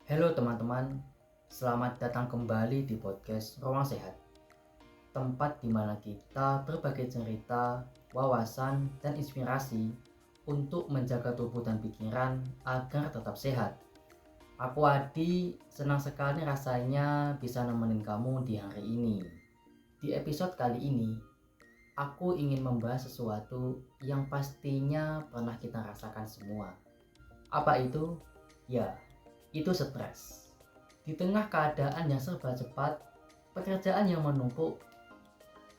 Halo teman-teman, selamat datang kembali di podcast Ruang Sehat. Tempat di mana kita berbagi cerita, wawasan, dan inspirasi untuk menjaga tubuh dan pikiran agar tetap sehat. Aku Adi, senang sekali rasanya bisa nemenin kamu di hari ini. Di episode kali ini, aku ingin membahas sesuatu yang pastinya pernah kita rasakan semua. Apa itu? Ya, itu stres. Di tengah keadaan yang serba cepat, pekerjaan yang menumpuk,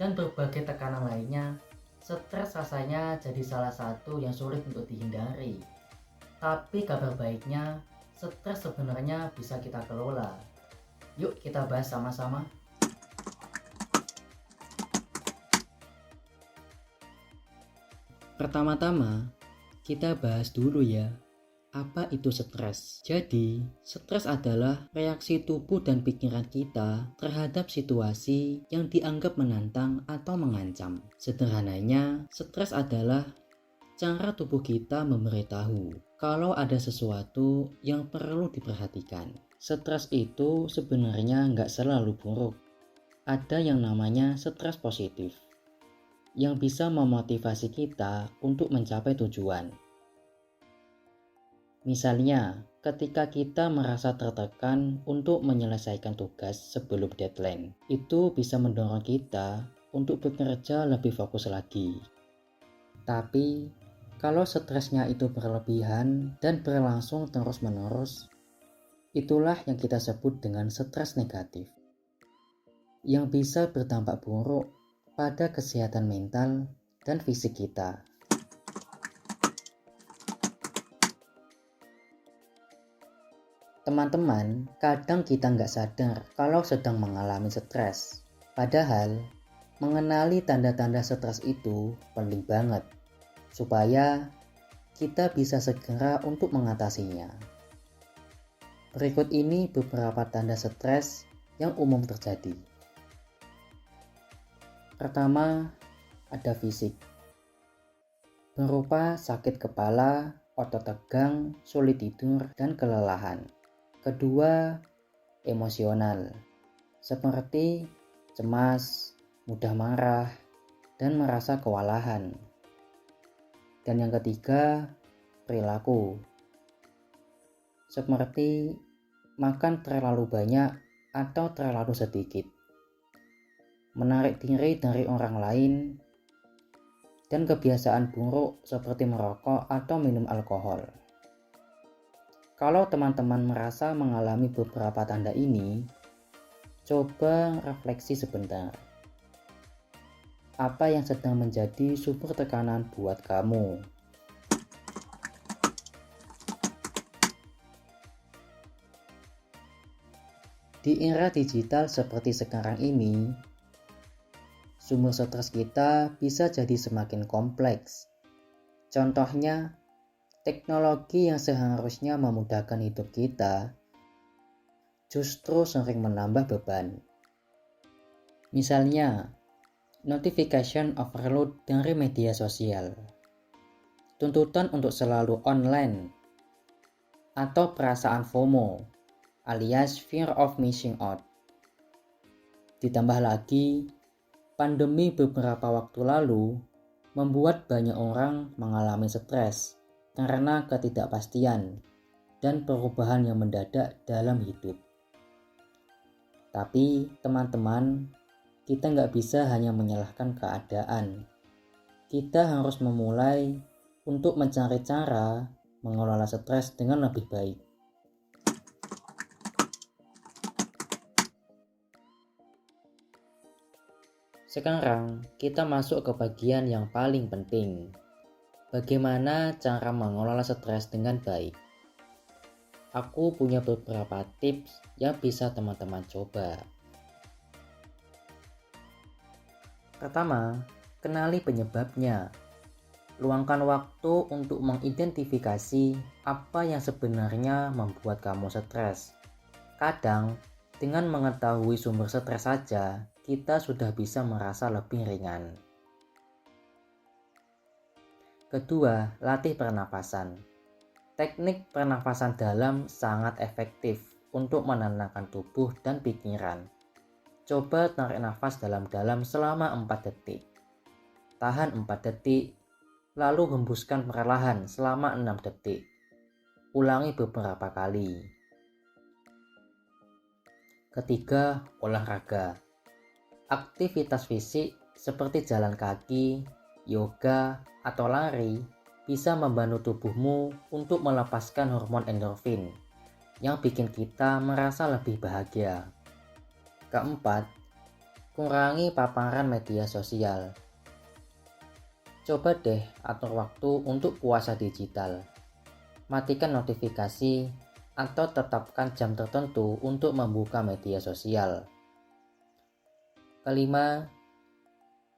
dan berbagai tekanan lainnya, stres rasanya jadi salah satu yang sulit untuk dihindari. Tapi kabar baiknya, stres sebenarnya bisa kita kelola. Yuk kita bahas sama-sama. Pertama-tama, kita bahas dulu ya, apa itu stres? Jadi, stres adalah reaksi tubuh dan pikiran kita terhadap situasi yang dianggap menantang atau mengancam. Sederhananya, stres adalah cara tubuh kita memberitahu kalau ada sesuatu yang perlu diperhatikan. Stres itu sebenarnya nggak selalu buruk. Ada yang namanya stres positif, yang bisa memotivasi kita untuk mencapai tujuan. Misalnya, ketika kita merasa tertekan untuk menyelesaikan tugas sebelum deadline, itu bisa mendorong kita untuk bekerja lebih fokus lagi. Tapi, kalau stresnya itu berlebihan dan berlangsung terus-menerus, itulah yang kita sebut dengan stres negatif, yang bisa berdampak buruk pada kesehatan mental dan fisik kita. Teman-teman, kadang kita nggak sadar kalau sedang mengalami stres. Padahal, mengenali tanda-tanda stres itu penting banget, supaya kita bisa segera untuk mengatasinya. Berikut ini beberapa tanda stres yang umum terjadi. Pertama, ada fisik, berupa sakit kepala, otot tegang, sulit tidur, dan kelelahan. Kedua, emosional, seperti cemas, mudah marah, dan merasa kewalahan. Dan yang ketiga, perilaku, seperti makan terlalu banyak atau terlalu sedikit, menarik diri dari orang lain, dan kebiasaan buruk seperti merokok atau minum alkohol. Kalau teman-teman merasa mengalami beberapa tanda ini, coba refleksi sebentar. Apa yang sedang menjadi sumber tekanan buat kamu? Di era digital seperti sekarang ini, sumber stres kita bisa jadi semakin kompleks. Contohnya, teknologi yang seharusnya memudahkan hidup kita justru sering menambah beban. Misalnya, notification overload dari media sosial, tuntutan untuk selalu online, atau perasaan FOMO alias fear of missing out. Ditambah lagi, pandemi beberapa waktu lalu membuat banyak orang mengalami stres karena ketidakpastian dan perubahan yang mendadak dalam hidup. Tapi teman-teman, kita nggak bisa hanya menyalahkan keadaan. Kita harus memulai untuk mencari cara mengelola stres dengan lebih baik. Sekarang kita masuk ke bagian yang paling penting. Bagaimana cara mengelola stres dengan baik? Aku punya beberapa tips yang bisa teman-teman coba. Pertama, kenali penyebabnya. Luangkan waktu untuk mengidentifikasi apa yang sebenarnya membuat kamu stres. Kadang, dengan mengetahui sumber stres saja, kita sudah bisa merasa lebih ringan. Kedua, latih pernapasan. Teknik pernapasan dalam sangat efektif untuk menenangkan tubuh dan pikiran. Coba tarik nafas dalam-dalam selama 4 detik. Tahan 4 detik, lalu hembuskan perlahan selama 6 detik. Ulangi beberapa kali. Ketiga, olahraga. Aktivitas fisik seperti jalan kaki, yoga, atau lari bisa membantu tubuhmu untuk melepaskan hormon endorfin yang bikin kita merasa lebih bahagia. Keempat, kurangi paparan media sosial. Coba deh atur waktu untuk puasa digital. Matikan notifikasi atau tetapkan jam tertentu untuk membuka media sosial. Kelima,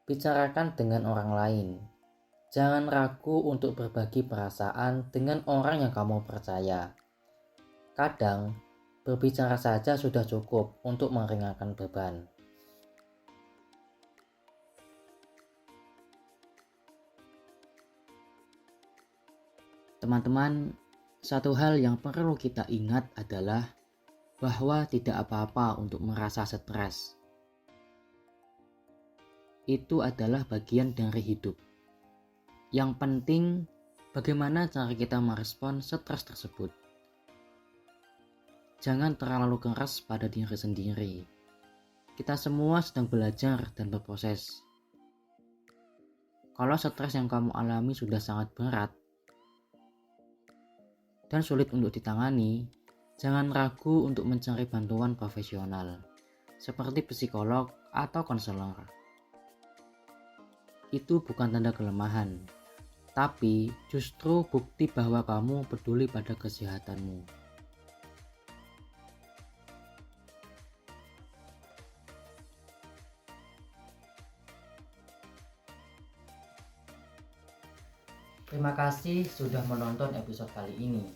bicarakan dengan orang lain. Jangan ragu untuk berbagi perasaan dengan orang yang kamu percaya. Kadang, berbicara saja sudah cukup untuk meringankan beban. Teman-teman, satu hal yang perlu kita ingat adalah bahwa tidak apa-apa untuk merasa stres. Itu adalah bagian dari hidup. Yang penting, bagaimana cara kita merespon stres tersebut. Jangan terlalu keras pada diri sendiri. Kita semua sedang belajar dan berproses. Kalau stres yang kamu alami sudah sangat berat dan sulit untuk ditangani, jangan ragu untuk mencari bantuan profesional, seperti psikolog atau konselor. Itu bukan tanda kelemahan, tapi justru bukti bahwa kamu peduli pada kesehatanmu. Terima kasih sudah menonton episode kali ini.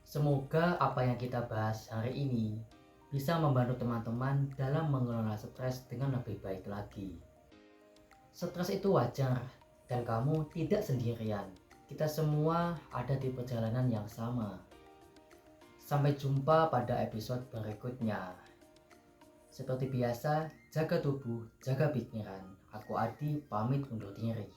Semoga apa yang kita bahas hari ini bisa membantu teman-teman dalam mengelola stres dengan lebih baik lagi. Stres itu wajar dan kamu tidak sendirian. Kita semua ada di perjalanan yang sama. Sampai jumpa pada episode berikutnya. Seperti biasa, jaga tubuh, jaga pikiran. Aku Adi pamit undur diri.